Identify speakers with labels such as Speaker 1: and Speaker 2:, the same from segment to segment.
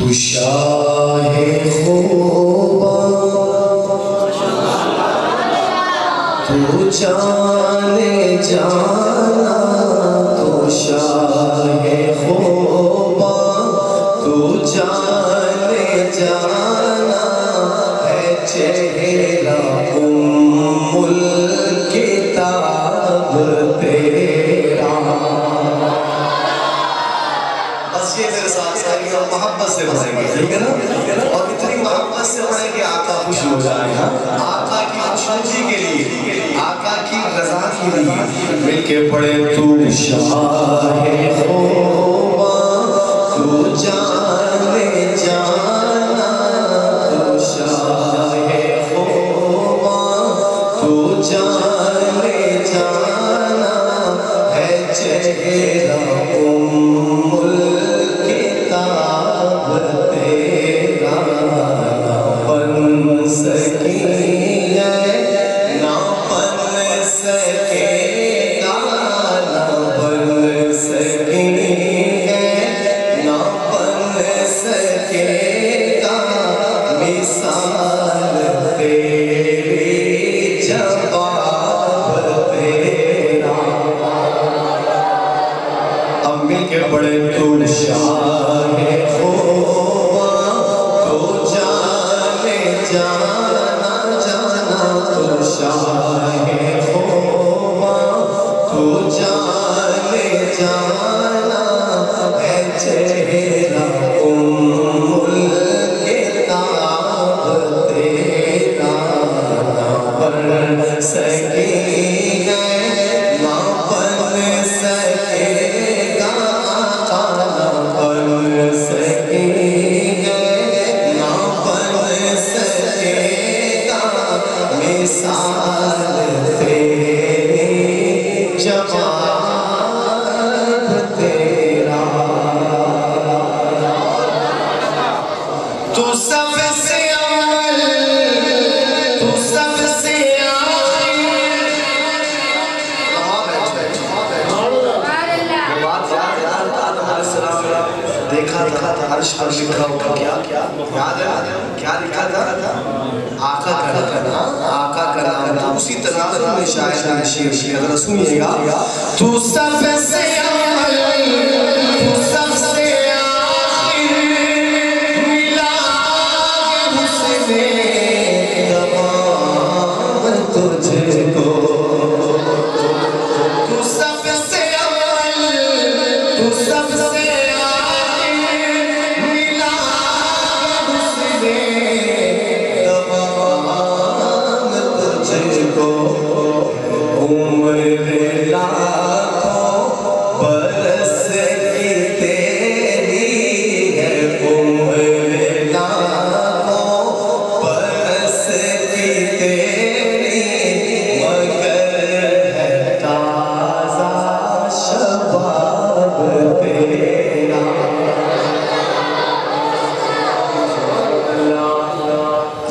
Speaker 1: تو شاہ خوباں تو جانے جانا، تو شاہ خوباں تو جانے جانا ہے چہرہ ام الکتاب تیرا۔ بس یہ میرے ساتھ ساتھ اور محبت سے پڑھیں گے، ٹھیک ہے نا؟ اور اتنی محبت سے پڑھیں کہ آقا خوش ہو جائے، آقا کی خوشنودی کے لیے، آقا کی رضا کے لیے مل کے پڑھے۔ تو شاہ خوباں تو جانے جانا، تو شاہ خوباں تو جانے جانا ہے چہرہ ام الکتاب تیرا۔ بن سکی ہے نہ بن سکے گا، نہ بن سکی ہے نہ بن سکے گا، مثال تیری جواب تیرا۔ اب مل کے پڑھے تو شاہ خوباں تو جانے جانا جانا، تو شاہ خوباں تو جانے جانا ہے چہرہ ام الکتاب تیرا۔ نہ بن سکی ہے نہ بن سکے گا، نہ بن سکی ہے نہ بن سکے گا، مثال تیری جواب تیرا۔ تو سب سے اول تو سب سے آخر۔ دیکھا تھا عرش پر لکھا ہوا کیا یاد ہے؟ کیا لکھا تھا؟ آقا کا نام، آقا کا نام تھا۔ اسی تناظر میں شاید نے شیر اگر سنیے گا، تو سب سے اول تو سب سے آخر، ملا حسن تمام تجھ کو۔ تو سب سے اول تو سب سے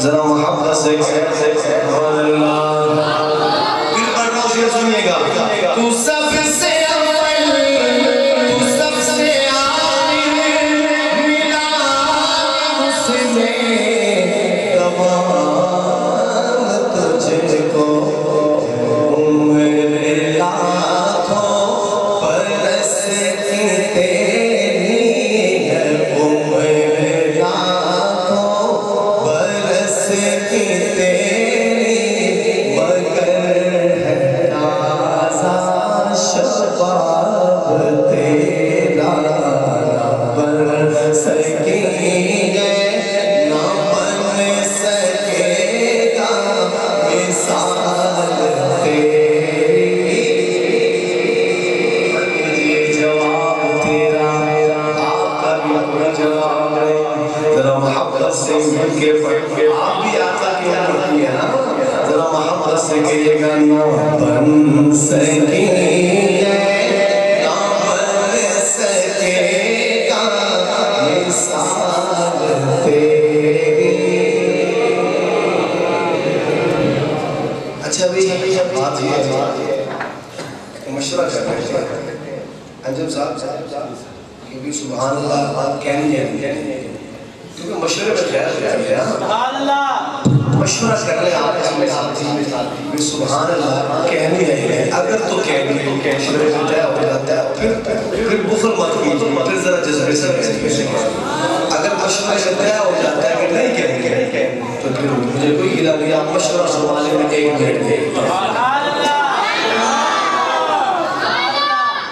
Speaker 1: ذرا محبت سے اللہ پھر پڑھ رہا ہوں، شیر سنیے گا۔ تو سب سے اول تو سب سے آخر، ملا حسن تمام تجھ کو، عمر لاکھوں برس کی تیری ہے، عمر لاکھوں برس کی تیری، مگر ہے تازہ شباب تیرا۔ نہ بن سکی ہے نہ بن سکے گا، مثال تیری جواب تیرا۔ آپ کا بھی اپنا جواب ہے، ذرا محبت سے مل کے پڑھ کے آپ بھی آقا کی ہوتی ہے نا، ذرا محبت سے کہیے گا۔ نہ بن سکی ہے نہ بن سکے گا، مثال تیری۔ اچھا بھی بات یہ ہے کہ مشورہ کر رہے ہیں انجم صاحب، کیونکہ سبحان اللہ بات کہنی ہے، کیونکہ مشورے میں خیر ہے مشورہ کر لیں آپ اپنے ساتھی سبحان اللہ کہنی ہے اگر تو کہنی ہے مشورے میں طے ہو جاتا ہے پھر بخل مت کیجیے پھر ذرا جذبے سے اگر مشورے میں طے ہو جاتا ہے کہ نہیں کہیں گے تو پھر مجھے کوئی گلا نہیں آپ مشورہ سنبھالنے میں 1 منٹ دے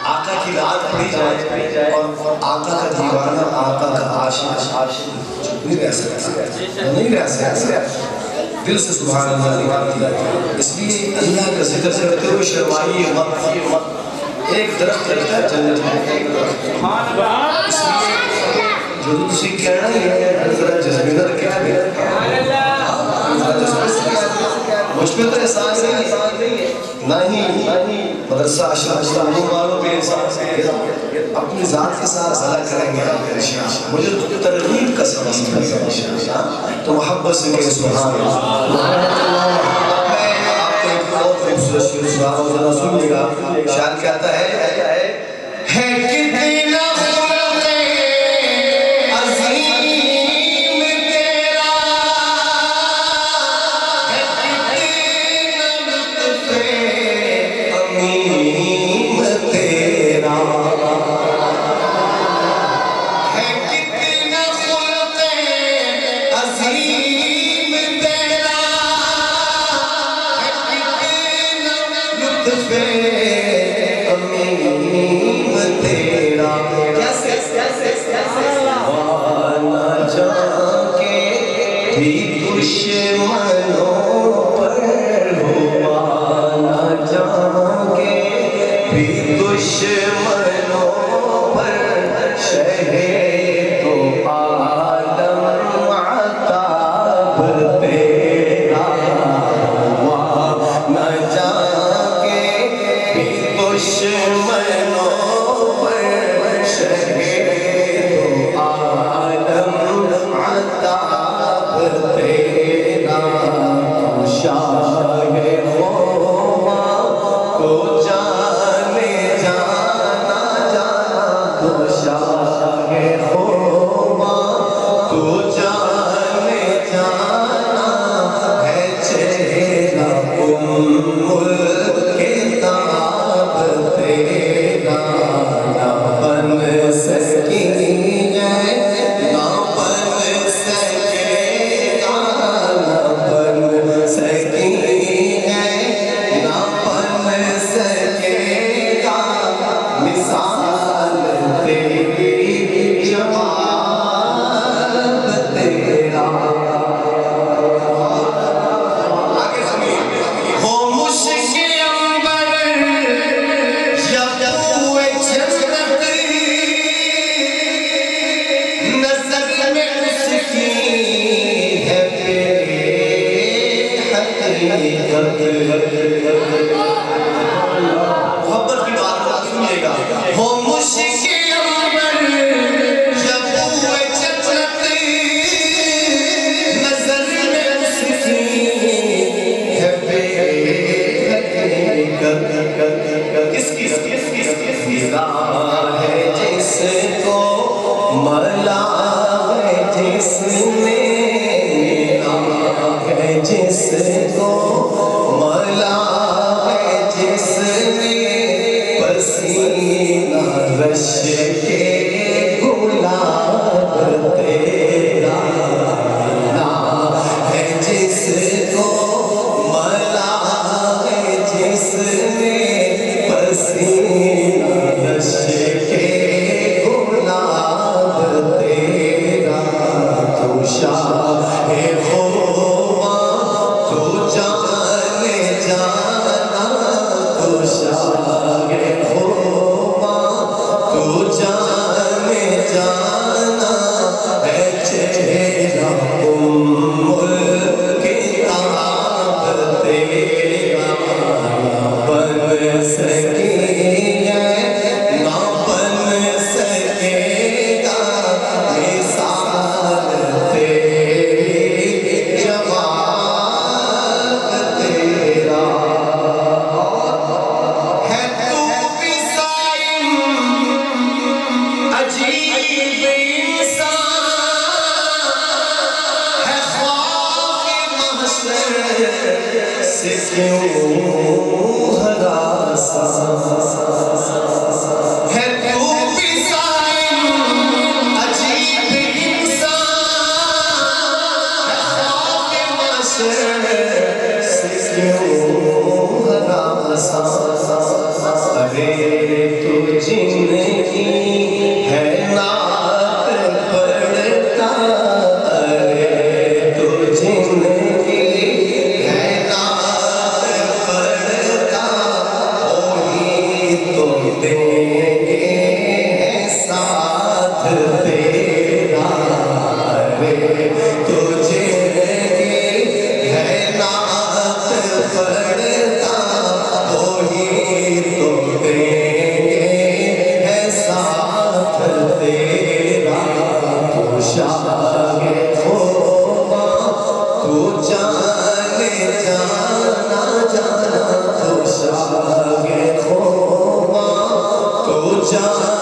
Speaker 1: آقا کی رات پڑی جائے اور آقا کا دیوانہ آقا کا عاشق نہیں رہ سکتا دل سے سبحان اللہ نکالتی ہے اس لیے اللہ کا ذکر کرتے ہوئے شرمائیے مت ایک درخت لگتا ہے جنت میں اس لیے جو تسی کہنا ہی ہے ذرا جذبے نہ رکھے مجھ پہ تو احساس نہیں ہے نہیں مدرسہ اشرف والوں پہ احساس ہے اپنی ذات کے ساتھ صلاح کریں گے مجھے ترغیب کا سبب ہے تو محبت سے کہے سبحان اللہ میں آپ کو ایک بہت خوبصورت شعر سنا رہا ہوں ذرا سنیے گا شاعر کہتا ہے کتنا سے کیوں ہراساں ہے تو بھی ظالم عجیب انسان خواب محشر سے کیوں ہراساں ارے تو زندگی ہے نعت پڑھتا ارے تو زندگی ہے نعت پڑھتا وہی تو دیں گے ساتھ تیرا ارے تو زندگی ہے نعت پڑھتا وہی تو دیں گے ساتھ تیرا تو شاہ خوبا تو جانے جانا جانا تو شاہ خوبا تو جانا